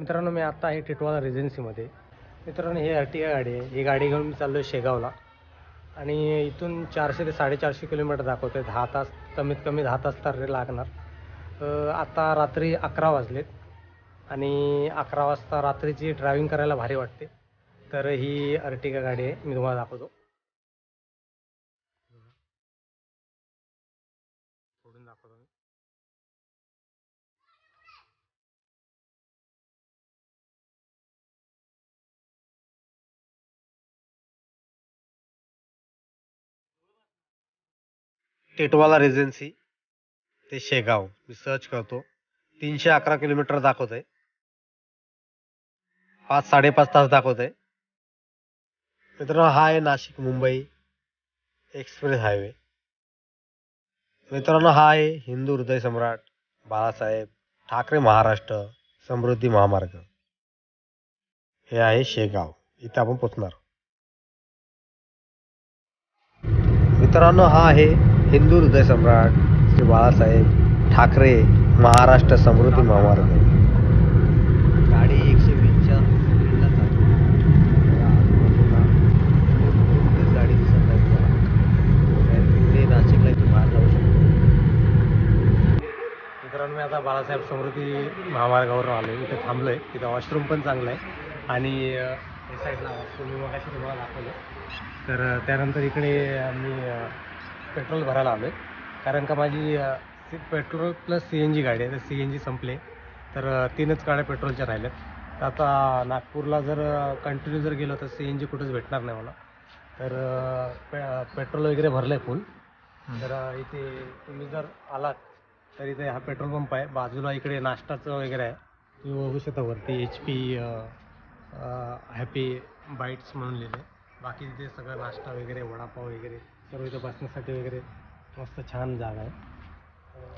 मित्रांनो, मी आता आहे टिटवाळा रेजन्सीमध्ये. मित्रांनो, ही अर्टिगा गाडी आहे. ही गाडी घेऊन मी चाललो आहे शेगावला आणि इथून 400 ते 450 किलोमीटर दाखवत आहे. 10 तास, कमीत कमी 10 तास तर लागणार. आता रात्री 11 वाजलेत आणि 11 वाजता रात्रीची ड्रायव्हिंग करायला भारी वाटते. तर ही अर्टिगा गाडी आहे, मी तुम्हाला दाखवतो. सोडून दाखवतो मी. टिटवाळा रेजन्सी ते शेगाव मी सर्च करतो. 311 किलोमीटर दाखवत आहे. 5-5.5 तास दाखवत आहे. मित्रांनो, हा आहे नाशिक मुंबई एक्सप्रेस हायवे. मित्रांनो, हा आहे हिंदू हृदय सम्राट बाळासाहेब ठाकरे महाराष्ट्र समृद्धी महामार्ग. हे आहे शेगाव, इथे आपण पोचणार. मित्रांनो, हा आहे हिंदू हृदय सम्राट श्री बाळासाहेब ठाकरे महाराष्ट्र समृद्धी महामार्ग. गाडी 120च्या स्पीडला चालते. आजूबाजूला कोणतीच गाडी दिसत नाही तुम्हाला. पुढे नाशिकला इथून बाहेर जाऊ शकतो. मित्रांनो, मी आता बाळासाहेब समृद्धी महामार्गावरून आलो. इथे थांबलो आहे. तिथं वॉशरूम पण चांगलं आहे आणि या साईडला वॉशरूम मी मगाशी तुम्हाला दाखवलं. तर त्यानंतर इकडे मी पेट्रोल भरायला आलो आहे, कारण का माझी पेट्रोल प्लस CNG गाडी आहे. तर CNG संपले, तर 3च गाड्या पेट्रोलच्या राहिल्यात. तर आता नागपूरला जर कंटिन्यू जर गेलो तर CNG कुठंच भेटणार नाही मला. तर पेट्रोल वगैरे भरलं आहे फुल. तर इथे तुम्ही जर आलात तर इथे हा पेट्रोल पंप आहे. बाजूला इकडे नाश्ताचं वगैरे आहे, तुम्ही बघू शकता. वरती HP हॅपी बाईट्स म्हणून लिहिले. बाकी तिथे सगळं नाश्ता वगैरे, वडापाव वगैरे सर्व इथं बसण्यासाठी वगैरे मस्त छान जागा आहे.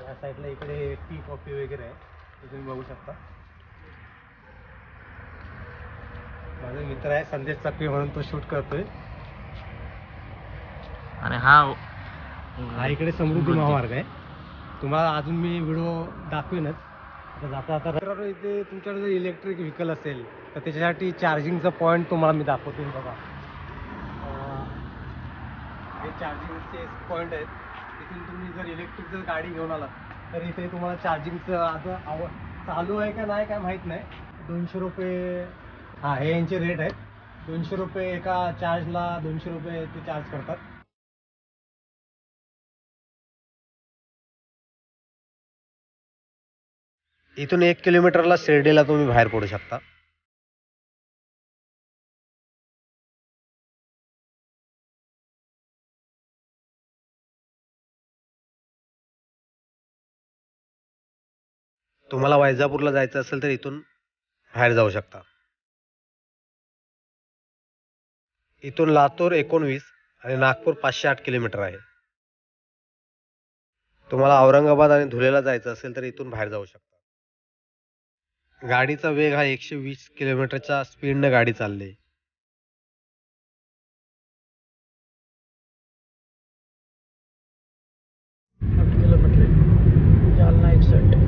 या साईडला इकडे टी कॉफी वगैरे आहे, ते तुम्ही बघू शकता. माझा मित्र आहे संदेश चक्री म्हणून, तो शूट करतोय. आणि हा इकडे समृद्धी महामार्ग आहे. तुम्हाला अजून मी व्हिडिओ दाखवेनच. तर जाता जाता इथे तुमच्याकडे जर इलेक्ट्रिक व्हेकल असेल तर त्याच्यासाठी चार्जिंगचा पॉईंट तुम्हाला मी दाखवतो. बघा, हे चार्जिंगचे पॉईंट आहेत. तिथून तुम्ही जर इलेक्ट्रिक जर गाडी घेऊन आलात तर इथे तुम्हाला चार्जिंगचं आता चालू आहे का नाही काय माहीत नाही. 200 रुपये हे यांचे रेट आहेत. 200 रुपये एका चार्जला, 200 रुपये ते चार्ज करतात. इथून 1 किलोमीटरला शिर्डीला तुम्ही बाहेर पडू शकता. तुम्हाला वैजापूरला जायचं असेल तर इथून बाहेर जाऊ शकता. इथून लातूर 19 आणि नागपूर 508 किलोमीटर आहे. तुम्हाला औरंगाबाद आणि धुळेला जायचं असेल तर इथून बाहेर जाऊ शकता. गाडीचा वेग हा 120 किलोमीटरच्या स्पीडनं गाडी चालली. जालना 61.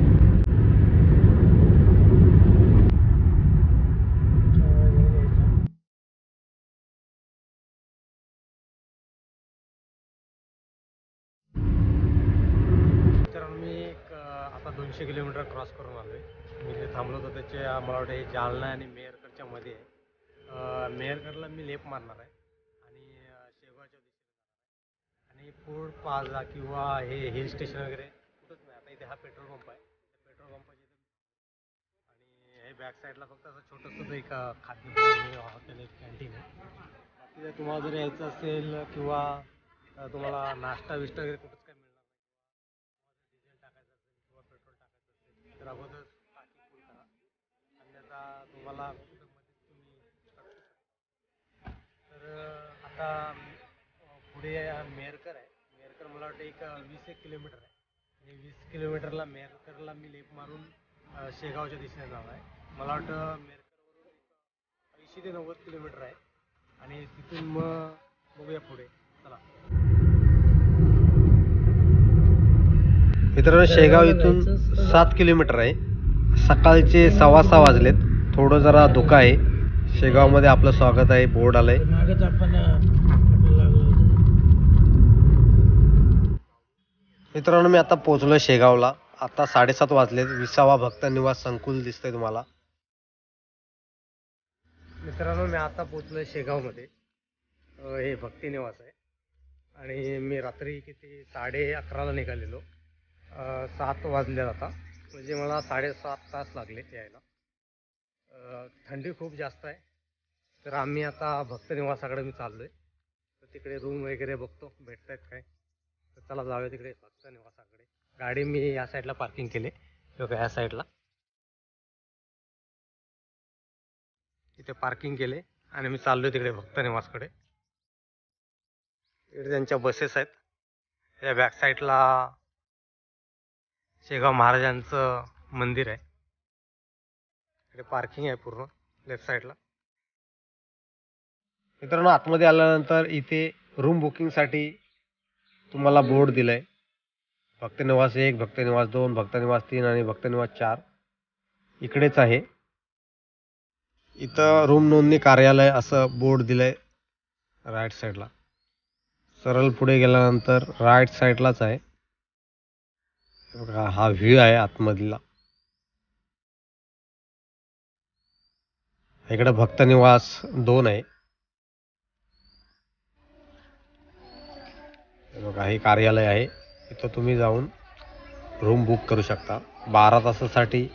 तर मी आता 200 किलोमीटर क्रॉस करून आलो आहे. मी जे थांबलो होतो त्याच्या मला वाटतं हे जालना आणि मेहरगडच्या मध्ये आहे. मेहरगडला मी लेप मारणार आहे आणि शेगावच्या दिशेने जाणार आहे. आणि फूड प्लाझा किंवा हे हिल स्टेशन वगैरे कुठंच नाही. आता इथे हा पेट्रोल पंप आहे. पेट्रोल पंपाच्या इथे आणि हे बॅक साईडला फक्त असं छोटंसं एक खाद्य हॉटेल, एक कॅन्टीन आहे. बाकी जर तुम्हाला जर यायचं असेल किंवा तुम्हाला नाश्ता बिष्टा वगैरे कुठंच काय मिळणार नाही, डिझेल टाकायचं असेल किंवा पेट्रोल टाकायचं असेल तर अगोदर टाकी फुल करा. अन्यथा तुम्हाला कुठं मध्ये तुम्ही अडकू शकता. तर आता पुढे मेहरकर आहे. मेहरकर मला वाटतं एक 20-1 किलोमीटर आहे. आणि 20 किलोमीटरला मेहरकरला मी लेप मारून शेगावच्या दिशेने जाणार आहे. मला वाटतं मेहरकरवरून 80 ते 90 किलोमीटर आहे आणि तिथून मग बघूया पुढे. चला मित्रांनो, शेगाव इथून 7 किलोमीटर आहे. सकाळचे 6:15 वाजलेत. थोडं जरा धुकं आहे. शेगावमध्ये आपलं स्वागत आहे, बोर्ड आलंय. मागच आपण मित्रांनो, मी आता पोहोचलोय शेगावला. आता 7:30 वाजलेत. 20वा भक्त निवास संकुल दिसतंय तुम्हाला. मित्रांनो, मी आता पोहोचलोय शेगावमध्ये. हे भक्ती निवास आहे आणि मी रात्री किती 11:30ला निघालेलो. 7 वाजले आता, म्हणजे मला 7.5 तास लागले यायला. थंडी खूप जास्त आहे, तर आम्ही आता भक्त निवासाकडे मी चाललोय. तर तिकडे रूम वगैरे बघतो भेटतायत काय. तर चला जाऊया तिकडे भक्त निवासाकडे. गाडी मी या साईडला पार्किंग केली, बघा या साईडला इथे पार्किंग केले आणि मी चाललोय तिकडे भक्त निवासकडे. इकडे त्यांच्या बसेस आहेत. या बॅक साईडला शेगाव महाराजांचं मंदिर आहे. इकडे पार्किंग आहे पूर्ण लेफ्ट साईडला. मित्रांनो, आतमध्ये आल्यानंतर इथे रूम बुकिंगसाठी तुम्हाला बोर्ड दिलाय. भक्तनिवास 1, भक्तनिवास 2, भक्तनिवास 3 आणि भक्तनिवास 4 इकडेच आहे. इथं रूम नोंदणी कार्यालय असं बोर्ड दिलंय राईट साईडला. सरळ पुढे गेल्यानंतर राईट साईडलाच आहे. बघा हा व्ह्यू आहे आतमधला. इकडे भक्तनिवास 2 आहे. बघा हे कार्यालय आहे. इथं तुम्ही जाऊन रूम बुक करू शकता 12 तासासाठी,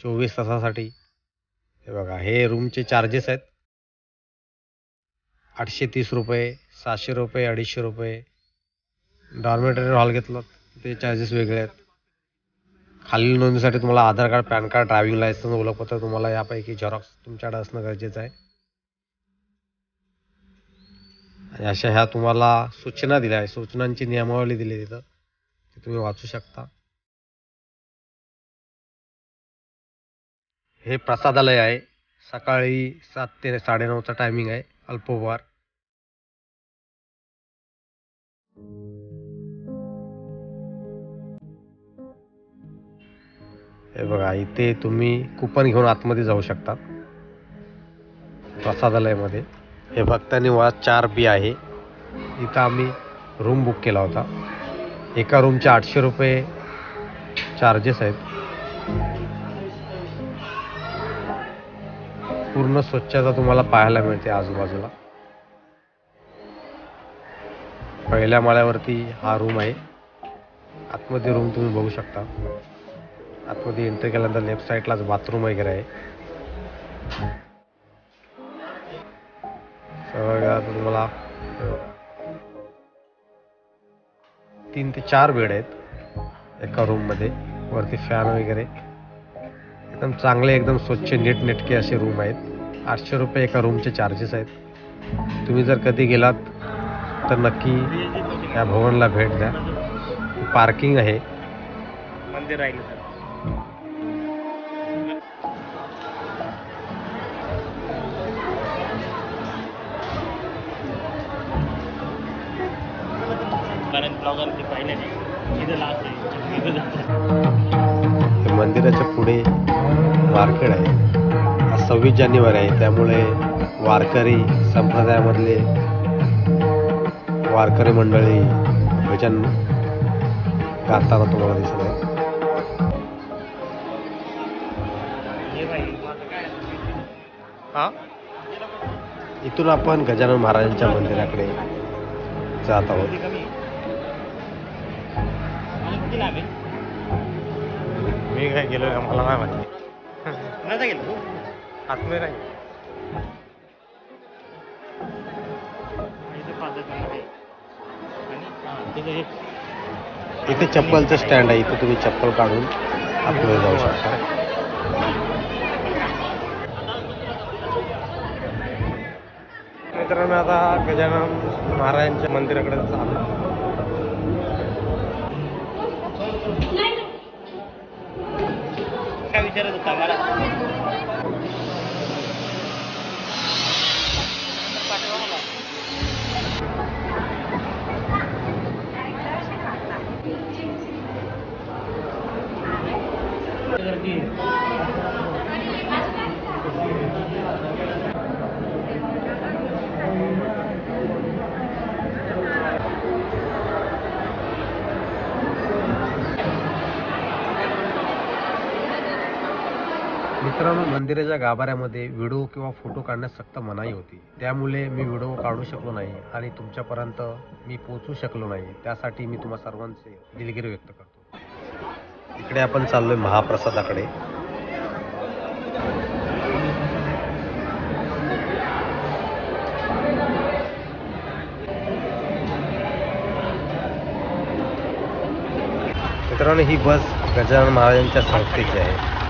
24 तासासाठी. हे बघा हे रूमचे चार्जेस आहेत. 830 रुपये, 700 रुपये, 250 रुपये. डॉर्मेटरी हॉल घेतलं ते चार्जेस वेगळे आहेत. खालील नोंदणीसाठी तुम्हाला Aadhaar card, PAN card, driving licence, ओळखपत्र तुम्हाला यापैकी झेरॉक्स तुमच्याकडे असणं गरजेचं आहे. आणि अशा ह्या तुम्हाला सूचना दिल्या आहे. सूचनांची नियमावली दिली तिथं, ते तुम्ही वाचू शकता. हे प्रसादालय आहे. सकाळी 7 ते 9:30चा टायमिंग आहे. अल्पोपहार. हे बघा इथे तुम्ही कुपन घेऊन आतमध्ये जाऊ शकता प्रसादालयामध्ये. हे भक्तनिवास 4B आहे. इथं आम्ही रूम बुक केला होता. एका रूमचे 800 रुपये चार्जेस आहेत. पूर्ण स्वच्छता तुम्हाला पाहायला मिळते आजूबाजूला. पहिल्या माळ्यावरती हा रूम आहे. आतमध्ये रूम तुम्ही बघू शकता. आतमध्ये एंट्री केल्यानंतर लेफ्ट साईडलाच बाथरूम वगैरे आहे. तुम्हाला 3 ते 4 बेड आहेत एका रूममध्ये. वरती फॅन वगैरे एकदम चांगले, एकदम स्वच्छ नीटनेटके असे रूम आहेत. 800 रुपये एका रूमचे चार्जेस आहेत. तुम्ही जर कधी गेलात तर नक्की या भवनला भेट द्या. पार्किंग आहे. मंदिर राहिलं सर. ब्लॉगरचे पाहिले नाही, इथं लास्ट आहे. मंदिराच्या पुढे मार्केट आहे. आज 26 जानेवारी आहे, त्यामुळे वारकरी संप्रदायामधले वारकरी मंडळी भजन गाताना तुम्हाला दिसत आहे. हा, इथून आपण गजानन महाराजांच्या मंदिराकडे जात आहोत. मी काय गेलो का मला नाही माहिती. गेलो आतमध्ये नाही. इथे चप्पलचं स्टँड आहे. इथे तुम्ही चप्पल काढून आतमध्ये जाऊ शकता. मित्रांनो, आता गजानन महाराजांच्या मंदिराकडे चालू. काय विचारत होता मला? मित्रांनो, मंदिराच्या गाभाऱ्यामध्ये व्हिडिओ किंवा फोटो काढण्यास सक्त मनाई होती. त्यामुळे मी व्हिडिओ काढू शकलो नाही आणि तुमच्यापर्यंत मी पोहोचू शकलो नाही. त्यासाठी मी तुम्हा सर्वांचे दिलगिरी व्यक्त करतो. इकडे आपण चाललोय महाप्रसादाकडे. मित्रांनो, ही बस गजानन महाराजांच्या संस्थेची आहे.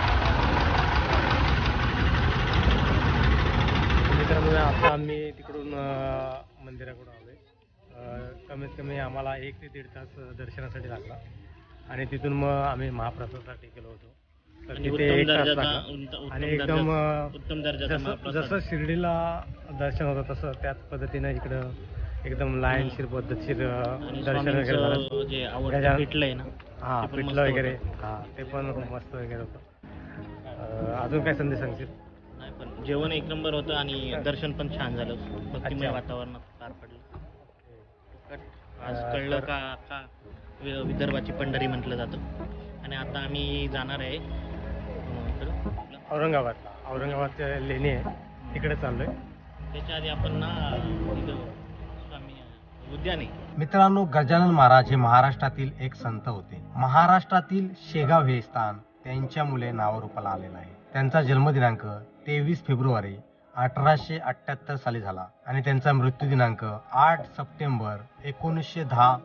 मित्रांनो, आता आम्ही तिकडून मंदिराकडून आलोय. कमीत कमी आम्हाला 1 ते 1.5 तास दर्शनासाठी लागला आणि तिथून मग आम्ही महाप्रसादासाठी गेलो होतो. तर तिथे 1 तास लागला आणि एकदम उत्तम दर्जाचा महाप्रसाद. जसं शिर्डीला दर्शन होतं तसं त्याच पद्धतीनं इकडं एकदम लाईनशीर पद्धतशीर आणि दर्शन वगैरे झालं. स्वामींचं जे आवडतं गजानन- पिठलं आहे ना, हां, ते पण पिठलं मस्त वगैरे, होतं. हां, ते पण मस्त वगैरे होतं. अजून काय संदेश सांगशील? नाही पण जेवण एक नंबर होतं आणि दर्शन पण छान झालं. भक्तिमय अच्छा. वातावरणात पार पडलं. आज कळलं का का विदर्भाची पंढरी म्हटलं जातं. आणि आता आम्ही जाणार आहे औरंगाबादच्या लेणी आहे, तिकडे चाललोय. त्याच्या आधी आपण ना इथं स्वामी उद्यान आहे. मित्रांनो, गजानन महाराज हे महाराष्ट्रातील एक संत होते. महाराष्ट्रातील शेगाव हे स्थान त्यांच्या मुले नावारूपाला आलेलं आहे. त्यांचा जन्मदिनांक 23 फेब्रुवारी 1878 साली झाला आणि त्यांचा मृत्यू दिनांक 8 सप्टेंबर 1910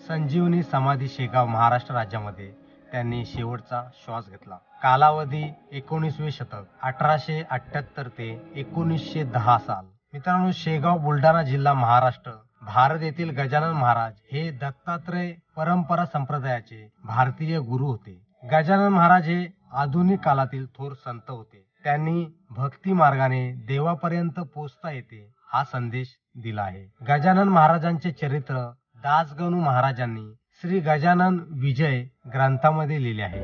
संजीवनी समाधी शेगाव महाराष्ट्र राज्यामध्ये त्यांनी शेवटचा श्वास घेतला. कालावधी 19वे शतक 1878 ते 1910 साल. मित्रांनो, शेगाव बुलढाणा जिल्हा महाराष्ट्र भारत येथील गजानन महाराज हे दत्तात्रय परंपरा संप्रदायाचे भारतीय गुरु होते. गजानन महाराज हे आधुनिक काळातील थोर संत होते. त्यांनी भक्ती मार्गाने देवापर्यंत पोहोचता येते हा संदेश दिला आहे. गजानन महाराजांचे चरित्र दासगणू महाराजांनी श्री गजानन विजय ग्रंथामध्ये लिहिले आहे.